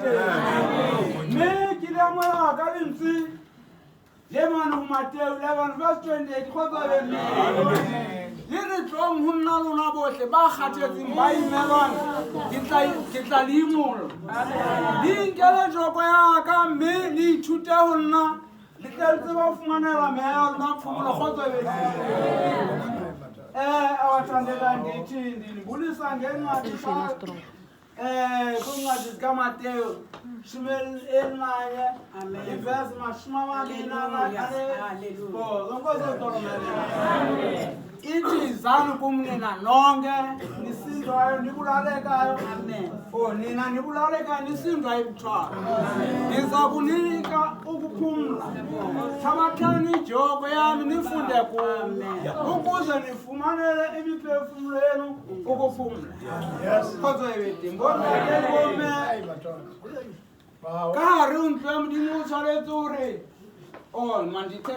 Me ke le moya ka lentsi le mano Mateo 11 verse 28 khotsa bene le re tlong ho nna lona bohle ba kgathetseng ba imelwana ke tla le imolo di nkele joko ya ka mme le ithute ho nna le tletse ba fumanela meya lona phumulo khotsa bene awathandela ndithi ndibulisa ngencwadi kuncwadi zika Mateo shumeli elinanye ivesi 24 ithi zani kum nina nonke nisindwayo nibulalekayo nina nibulalekayo nisindwayo ebuthwala ndiza kunika ukuphumla thabathani ijoko yami nifunde kum ukuze nifumanele imiphefumulo yenu ukuphumla khotsa ebedi ngomekengome ka hare o ntlo ya modimo o tshwanetse hore mandithe